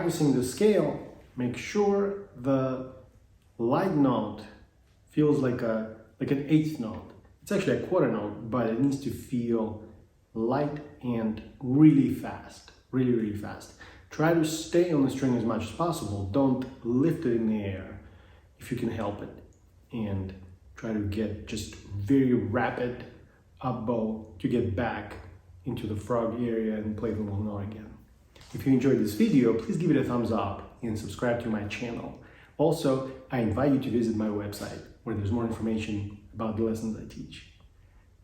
practicing the scale, make sure the light note feels like an eighth note. It's actually a quarter note, but it needs to feel light and really fast, really fast. Try to stay on the string as much as possible. Don't lift it in the air if you can help it. And try to get just very rapid up bow to get back into the frog area and play the long note again. If you enjoyed this video, please give it a thumbs up and subscribe to my channel. Also, I invite you to visit my website where there's more information about the lessons I teach.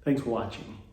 Thanks for watching.